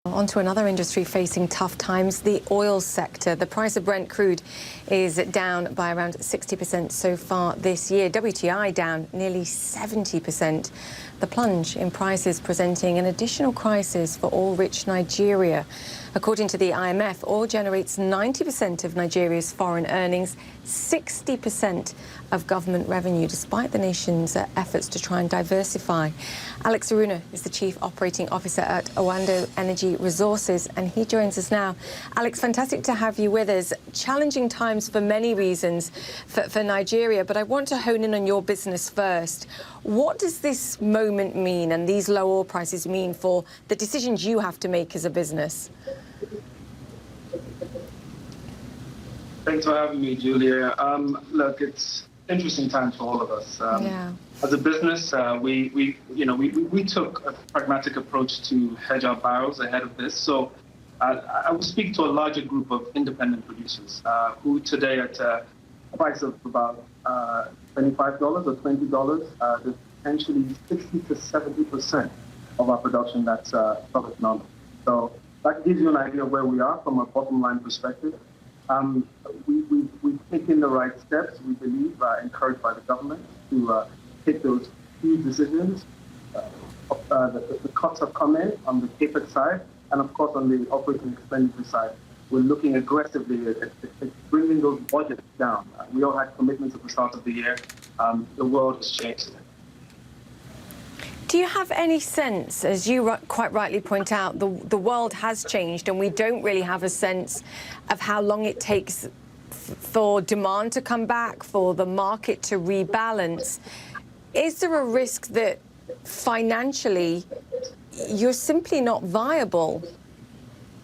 On to another industry facing tough times, the oil sector. The price of Brent crude is down by around 60% so far this year. WTI down nearly 70%. The plunge in prices presenting an additional crisis for oil-rich Nigeria. According to the IMF, oil generates 90% of Nigeria's foreign earnings, 60% of government revenue, despite the nation's efforts to try and diversify. Alex Irune is the Chief Operating Officer at Oando Energy Resources, and he joins us now. Alex, fantastic to have you with us. Challenging times for many reasons for Nigeria, but I want to hone in on your business first. What does this moment mean and these low oil prices mean for the decisions you have to make as a business? Thanks for having me, Julia. Look, it's interesting times for all of us. As a business, we took a pragmatic approach to hedge our barrels ahead of this. So I will speak to a larger group of independent producers who today at a price of about $25 or $20, there's potentially 60 to 70% of our production that's sub-economic. So that gives you an idea of where we are from a bottom line perspective. We've taken the right steps, we believe, encouraged by the government to take those huge decisions. The cuts have come in on the CAPEX side, and of course on the operating expenditure side. We're looking aggressively at bringing those budgets down. We all had commitments at the start of the year. The world has changed. Do you have any sense, as you quite rightly point out, the world has changed and we don't really have a sense of how long it takes for demand to come back, for the market to rebalance? Is there a risk that financially you're simply not viable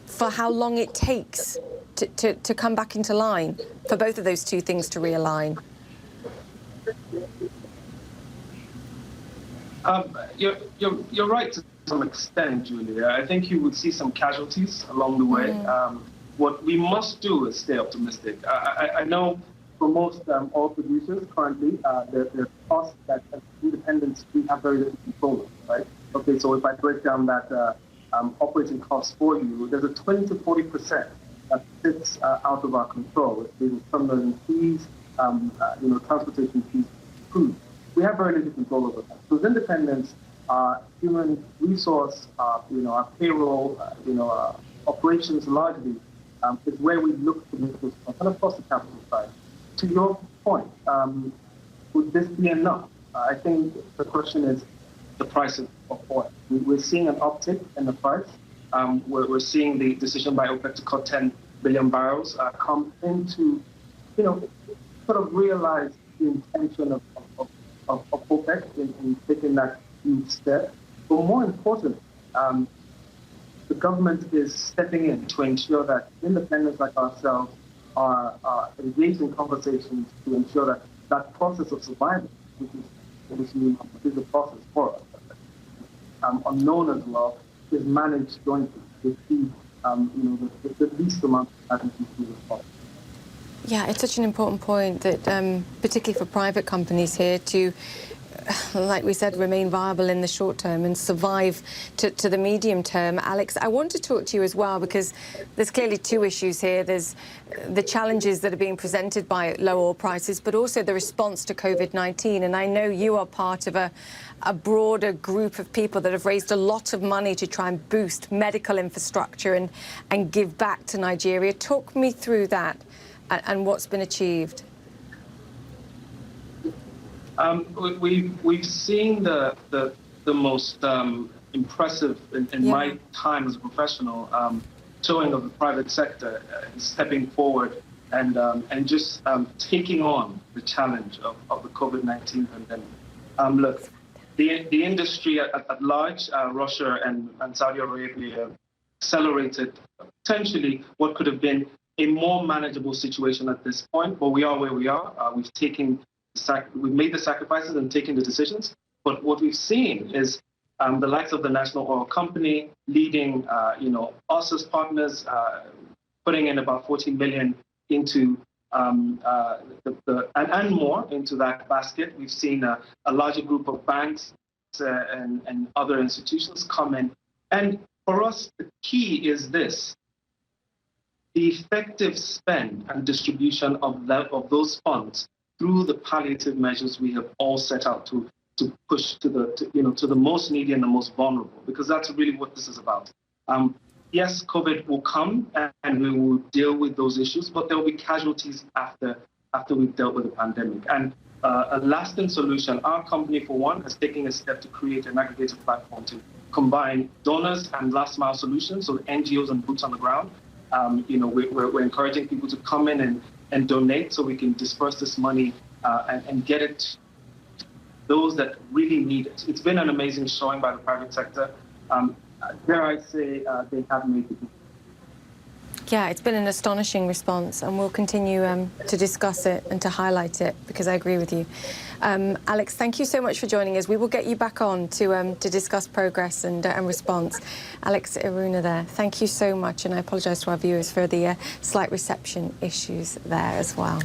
for how long it takes to come back into line, for both of those two things to realign? You're right to some extent, Julia. I think you would see some casualties along the way. What we must do is stay optimistic. I know for most oil producers currently, their costs that as independents we have very little control of, right? Okay, so if I break down that operating cost for you, there's a 20 to 40% that sits out of our control. It's being terminal fees, transportation fees, food. We have very little control over that. So as independents, human resource, our payroll, operations largely is where we look to make those costs, and of course the capital side. To your point, would this be enough? I think the question is the price of oil. We're seeing an uptick in the price. We're seeing the decision by OPEC to cut 10 billion barrels come into, sort of realize the intention of OPEC in taking that huge step. But more important, the government is stepping in to ensure that independents like ourselves are engaged in conversations to ensure that that process of survival, which is a process for us, unknown as well, is managed jointly to see the least amount of attitude to this process. Yeah, it's such an important point that, particularly for private companies here, to, like we said, remain viable in the short term and survive to the medium term. Alex, I want to talk to you as well, because there's clearly two issues here. There's the challenges that are being presented by low oil prices, but also the response to COVID-19. And I know you are part of a broader group of people that have raised a lot of money to try and boost medical infrastructure and give back to Nigeria. Talk me through that and what's been achieved. We've seen the most impressive in my time as a professional showing of the private sector stepping forward and just taking on the challenge of the COVID-19 pandemic. Look, the industry at large, Russia and Saudi Arabia, accelerated potentially what could have been a more manageable situation at this point, but we are where we are. We've made the sacrifices and taken the decisions. But what we've seen is the likes of the National Oil Company leading, us as partners, putting in about 14 billion into and more into that basket. We've seen a larger group of banks and other institutions come in. And for us, the key is this: the effective spend and distribution of those funds through the palliative measures we have all set out to push to the most needy and the most vulnerable, because that's really what this is about. Yes, COVID will come and we will deal with those issues, but there will be casualties after we've dealt with the pandemic. And a lasting solution, our company, for one, is taking a step to create an aggregated platform to combine donors and last mile solutions, so NGOs and boots on the ground. We're encouraging people to come in and donate so we can disperse this money and get it to those that really need it. It's been an amazing showing by the private sector. Dare I say, they have made it. Yeah, it's been an astonishing response, and we'll continue to discuss it and to highlight it, because I agree with you. Alex, thank you so much for joining us. We will get you back on to discuss progress and response. Alex Irune there, thank you so much, and I apologise to our viewers for the slight reception issues there as well.